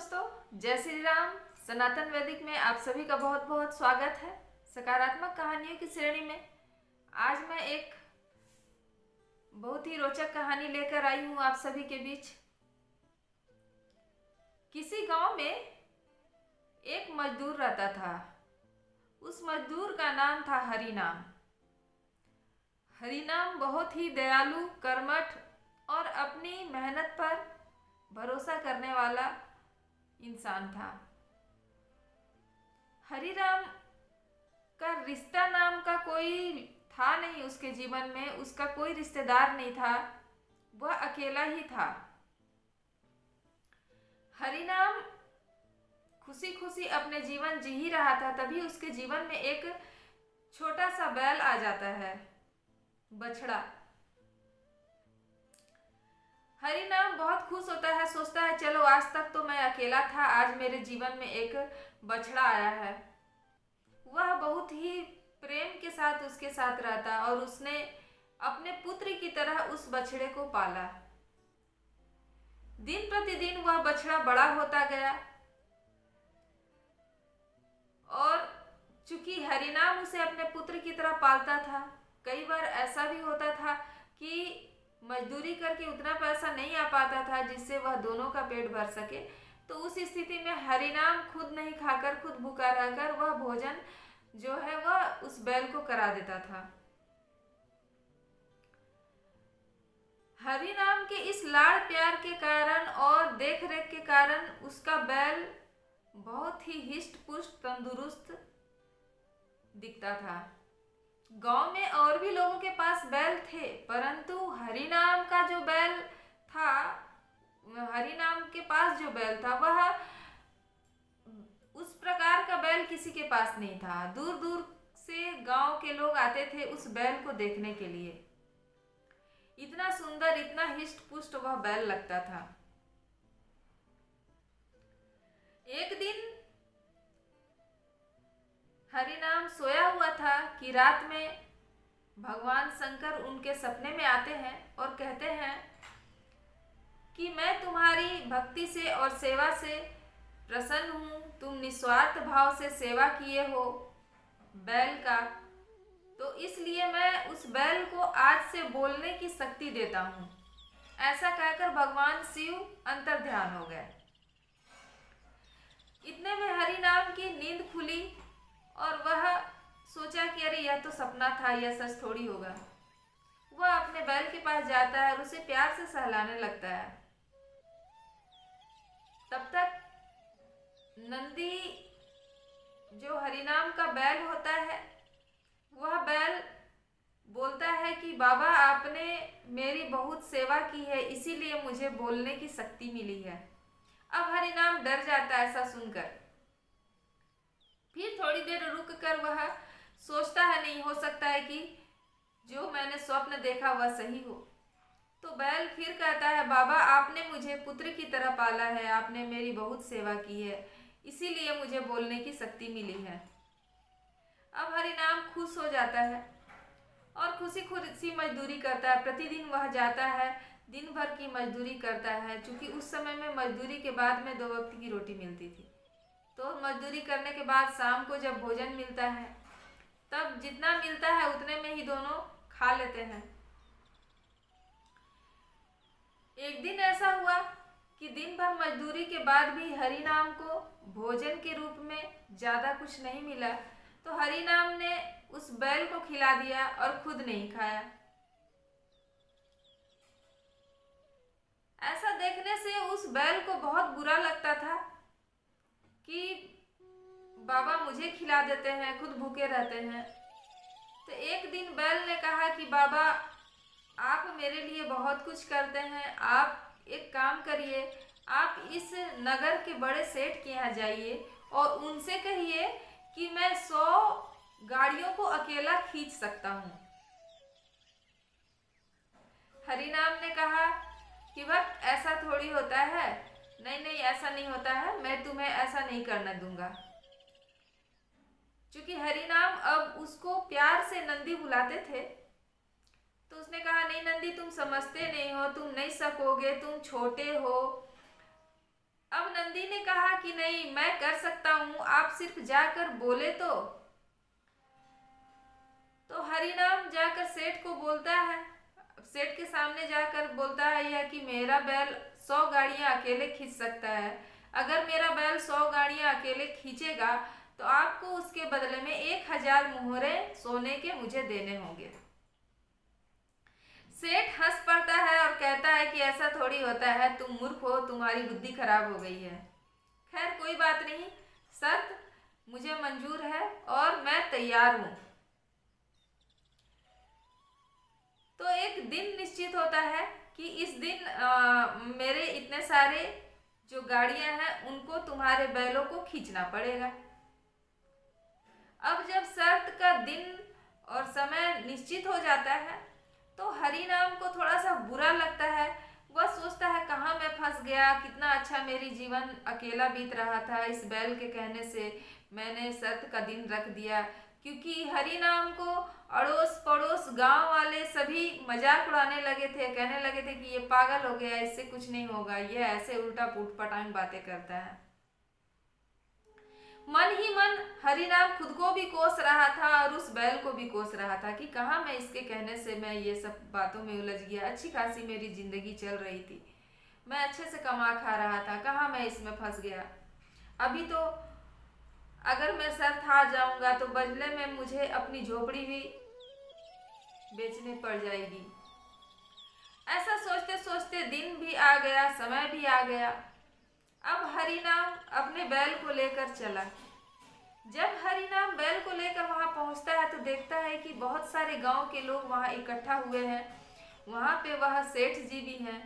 दोस्तों, जय श्री राम। सनातन वैदिक में आप सभी का बहुत बहुत स्वागत है। सकारात्मक कहानियों की श्रेणी में आज मैं एक बहुत ही रोचक कहानी लेकर आई हूँ आप सभी के बीच। किसी गांव में एक मजदूर रहता था। उस मजदूर का नाम था हरिनाम। हरिनाम बहुत ही दयालु, कर्मठ और अपनी मेहनत पर भरोसा करने वाला इंसान था। हरिराम का रिश्ता नाम का कोई था नहीं। उसके जीवन में उसका कोई रिश्तेदार नहीं था, वह अकेला ही था। हरिनाम खुशी खुशी अपने जीवन जी ही रहा था, तभी उसके जीवन में एक छोटा सा बैल आ जाता है, बछड़ा। हरिनाम बहुत खुश होता है, सोचता है चलो आज तक तो मैं अकेला था, आज मेरे जीवन में एक बछड़ा आया है। वह बहुत ही प्रेम के साथ उसके साथ रहता और उसने अपने पुत्र की तरह उस बछड़े को पाला। दिन प्रतिदिन वह बछड़ा बड़ा होता गया और चूंकि हरिनाम उसे अपने पुत्र की तरह पालता था, कई बार ऐसा भी होता था कि मजदूरी करके उतना पैसा नहीं आ पाता था जिससे वह दोनों का पेट भर सके। तो उस स्थिति में हरिनाम खुद नहीं खाकर, खुद भूखा रहकर वह भोजन जो है वह उस बैल को करा देता था। हरिनाम के इस लाड़ प्यार के कारण और देख रेख के कारण उसका बैल बहुत ही हिष्ट पुष्ट तंदुरुस्त दिखता था। गांव में और भी लोगों के पास बैल थे, परंतु हरिनाम का जो बैल था, हरिनाम के पास जो बैल था वह उस प्रकार का बैल किसी के पास नहीं था। दूर दूर से गांव के लोग आते थे उस बैल को देखने के लिए। इतना सुंदर, इतना हिष्ट पुष्ट वह बैल लगता था। एक दिन हरिनाम सोया हुआ था कि रात में भगवान शंकर उनके सपने में आते हैं और कहते हैं कि मैं तुम्हारी भक्ति से और सेवा से प्रसन्न हूँ। तुम निस्वार्थ भाव से सेवा किए हो बैल का, तो इसलिए मैं उस बैल को आज से बोलने की शक्ति देता हूँ। ऐसा कहकर भगवान शिव अंतर्ध्यान हो गए। इतने में हरिनाम की नींद खुली और वह सोचा कि अरे यह तो सपना था, यह सच थोड़ी होगा। वह अपने बैल के पास जाता है और उसे प्यार से सहलाने लगता है। तब तक नंदी जो हरिनाम का बैल होता है, वह बैल बोलता है कि बाबा आपने मेरी बहुत सेवा की है, इसीलिए मुझे बोलने की शक्ति मिली है। अब हरिनाम डर जाता है ऐसा सुनकर। फिर थोड़ी देर रुक कर वह सोचता है नहीं हो सकता है कि जो मैंने स्वप्न देखा वह सही हो। तो बैल फिर कहता है बाबा आपने मुझे पुत्र की तरह पाला है, आपने मेरी बहुत सेवा की है, इसीलिए मुझे बोलने की शक्ति मिली है। अब हरिनाम खुश हो जाता है और खुशी खुशी मजदूरी करता है। प्रतिदिन वह जाता है, दिन भर की मजदूरी करता है। चूँकि उस समय में मजदूरी के बाद में 2 वक्त की रोटी मिलती थी, तो मजदूरी करने के बाद शाम को जब भोजन मिलता है तब जितना मिलता है उतने में ही दोनों खा लेते हैं। एक दिन ऐसा हुआ कि दिन भर मजदूरी के बाद भी हरिनाम को भोजन के रूप में ज़्यादा कुछ नहीं मिला, तो हरिनाम ने उस बैल को खिला दिया और खुद नहीं खाया। ऐसा देखने से उस बैल को बहुत बुरा लगता था कि बाबा मुझे खिला देते हैं, खुद भूखे रहते हैं। तो एक दिन बैल ने कहा कि बाबा आप मेरे लिए बहुत कुछ करते हैं, आप एक काम करिए, आप इस नगर के बड़े सेठ के यहाँ जाइए और उनसे कहिए कि मैं 100 गाड़ियों को अकेला खींच सकता हूँ। हरिनाम ने कहा कि वक्त ऐसा थोड़ी होता है, नहीं नहीं ऐसा नहीं होता है, मैं तुम्हें ऐसा नहीं करने दूंगा। चूंकि हरिनाम अब उसको प्यार से नंदी बुलाते थे, तो उसने कहा नहीं नंदी तुम समझते नहीं हो, तुम नहीं सकोगे, तुम छोटे हो, अब नंदी ने कहा कि नहीं, मैं कर सकता हूँ, आप सिर्फ जाकर बोले तो हरिनाम जाकर सेठ को बोलता है, सेठ के सामने जाकर बोलता है यह कि मेरा बैल 100 गाड़ियां अकेले खींच सकता है। अगर मेरा बैल 100 गाड़ियां अकेले खींचेगा तो आपको उसके बदले में 1000 मोहरे सोने के मुझे देने होंगे। सेठ हंस पड़ता है और कहता है कि ऐसा थोड़ी होता है, तुम मूर्ख हो, तुम्हारी बुद्धि खराब हो गई है। खैर कोई बात नहीं, शर्त मुझे मंजूर है और मैं तैयार हूं। तो एक दिन निश्चित होता है कि इस दिन मेरे इतने सारे जो गाड़ियां हैं उनको तुम्हारे बैलों को खींचना पड़ेगा। अब जब शर्त का दिन और समय निश्चित हो जाता है तो हरिनाम को थोड़ा सा बुरा लगता है। वह सोचता है कहाँ मैं फंस गया, कितना अच्छा मेरी जीवन अकेला बीत रहा था, इस बैल के कहने से मैंने शर्त का दिन रख दिया। क्योंकि हरिनाम को अड़ोस पड़ोस गांव वाले सभी मजाक उड़ाने लगे थे, कहने लगे थे कि ये पागल हो गया, इससे कुछ नहीं होगा, ये ऐसे उल्टा पुट पटांग बातें करता है। मन ही मन हरिनाम खुद को भी कोस रहा था और उस बैल को भी कोस रहा था कि कहाँ मैं इसके कहने से मैं ये सब बातों में उलझ गया, अच्छी खासी मेरी जिंदगी चल रही थी, मैं अच्छे से कमा खा रहा था, कहाँ मैं इसमें फंस गया। अभी तो अगर मैं शर्त हार जाऊंगा तो बदले में मुझे अपनी झोपड़ी भी बेचने पड़ जाएगी। ऐसा सोचते सोचते दिन भी आ गया, समय भी आ गया। अब हरिनाम अपने बैल को लेकर चला। जब हरिनाम बैल को लेकर वहां पहुंचता है तो देखता है कि बहुत सारे गांव के लोग वहां इकट्ठा हुए हैं। वहां पे वह सेठ जी भी हैं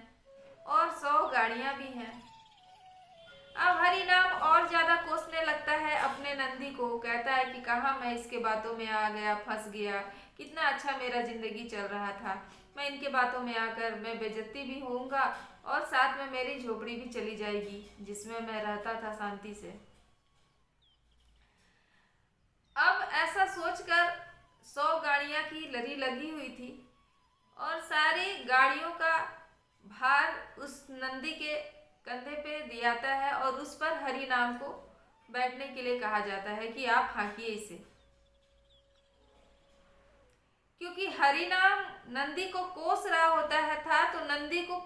और 100 गाड़ियां भी हैं। अब हरिनाम और ज्यादा कोसने लगता है अपने नंदी को, कहता है कि कहाँ मैं इसके बातों में आ गया, फंस गया, कितना अच्छा मेरा जिंदगी चल रहा था, मैं इनके बातों में आकर मैं बेइज्जती भी होऊंगा और साथ में मेरी झोपड़ी भी चली जाएगी जिसमें मैं रहता था शांति से। अब ऐसा सोचकर 100 गाड़ियां की लरी लगी हुई थी और सारी गाड़ियों का भार उस नंदी के कंधे पे दियाता है और उस पर हरिनाम को बैठने के लिए कहा जाता है कि आप हाँकिए इसे। क्योंकि हरिनाम नंदी को कोस रहा होता है था तो नंदी को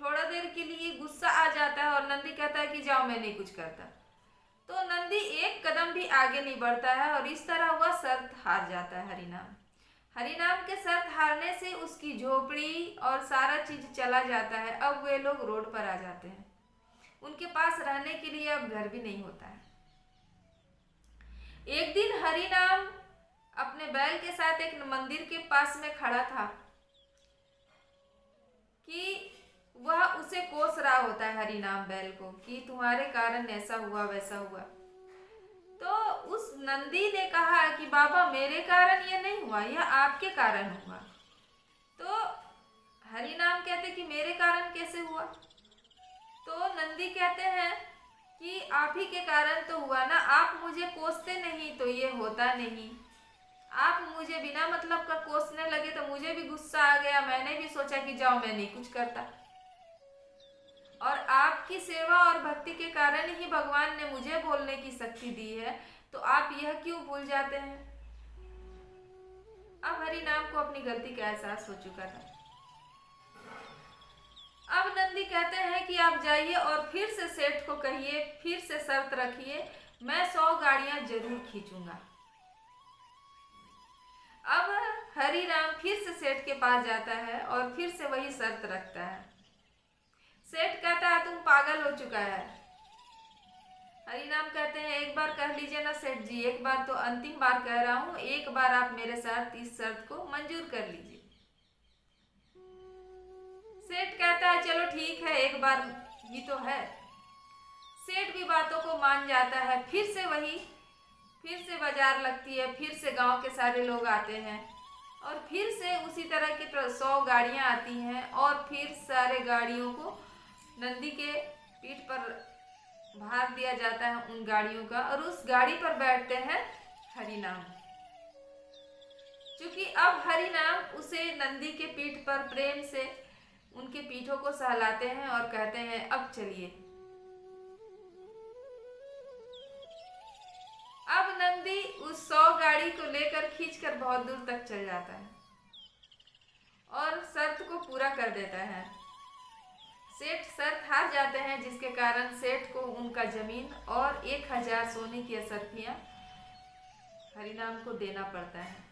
थोड़ा देर के लिए गुस्सा आ जाता है और नंदी कहता है कि जाओ, मैं नहीं कुछ करता। तो नंदी एक कदम भी आगे नहीं बढ़ता है और इस तरह वह शर्त हार जाता है। हरिनाम के शर्त हारने से उसकी झोपड़ी और सारा चीज चला जाता है। अब वे लोग रोड पर आ जाते हैं, उनके पास रहने के लिए अब घर भी नहीं होता है। एक दिन हरिनाम अपने बैल के साथ एक मंदिर के पास में खड़ा था कि वह उसे कोस रहा होता है हरिनाम बैल को कि तुम्हारे कारण ऐसा हुआ वैसा हुआ। तो उस नंदी ने कहा कि बाबा मेरे कारण ये नहीं हुआ, यह आपके कारण हुआ। तो हरिनाम कहते कि मेरे कारण कैसे हुआ? तो नंदी कहते हैं कि आप ही के कारण तो हुआ ना, आप मुझे कोसते नहीं तो ये होता नहीं। आप मुझे बिना मतलब का कोसने लगे तो मुझे भी गुस्सा आ गया, मैंने भी सोचा कि जाओ मैं नहीं कुछ करता। और आपकी सेवा और भक्ति के कारण ही भगवान ने मुझे बोलने की शक्ति दी है, तो आप यह क्यों भूल जाते हैं? अब हरिनाम को अपनी गलती का एहसास हो चुका था। अब नंदी कहते हैं कि आप जाइए और फिर से सेठ को कहिए, फिर से शर्त रखिए, मैं 100 गाड़ियां जरूर खींचूंगा। अब हरिनाम फिर से सेठ के पास जाता है और फिर से वही शर्त रखता है। सेठ कहता है तुम पागल हो चुका है। हरिनाम कहते हैं एक बार कह लीजिए ना सेठ जी, एक बार तो अंतिम बार कह रहा हूं, एक बार आप मेरे साथ इस शर्त को मंजूर कर लीजिए। सेठ कहता है चलो ठीक है, एक बार ही तो है। सेठ भी बातों को मान जाता है। फिर से बाजार लगती है, फिर से गांव के सारे लोग आते हैं और फिर से उसी तरह की 100 गाड़ियां आती हैं और फिर सारे गाड़ियों को नंदी के पीठ पर भार दिया जाता है उन गाड़ियों का, और उस गाड़ी पर बैठते हैं हरिनाम। क्योंकि अब हरिनाम उसे नंदी के पीठ पर प्रेम से उनके पीठों को सहलाते हैं और कहते हैं अब चलिए। प्रतिद्वंदी उस 100 गाड़ी को लेकर खींचकर बहुत दूर तक चल जाता है और शर्त को पूरा कर देता है। सेठ शर्त हार जाते हैं, जिसके कारण सेठ को उनका जमीन और 1000 सोने की असरफियां हरिनाम को देना पड़ता है।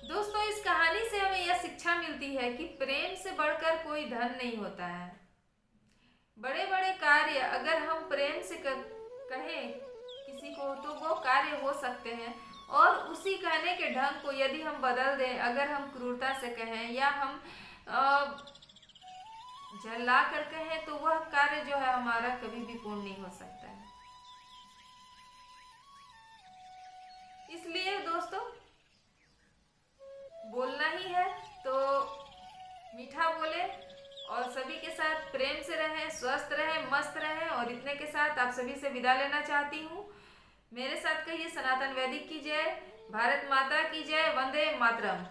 दोस्तों, इस कहानी से हमें यह शिक्षा मिलती है कि प्रेम से बढ़कर कोई धन नहीं होता है। बड़े बड़े कार्य अगर हम प्रेम से कहें किसी को तो वो कार्य हो सकते हैं, और उसी कहने के ढंग को यदि हम बदल दें, अगर हम क्रूरता से कहें या हम झल्ला कर कहें, तो वह कार्य जो है हमारा कभी भी पूर्ण नहीं हो सकता है। इसलिए दोस्तों, बोलना ही है तो मीठा बोले और सभी के साथ प्रेम से रहें, स्वस्थ रहें, मस्त रहें। और इतने के साथ आप सभी से विदा लेना चाहती हूँ। मेरे साथ कहिए सनातन वैदिक की जय, भारत माता की जय, वंदे मातरम।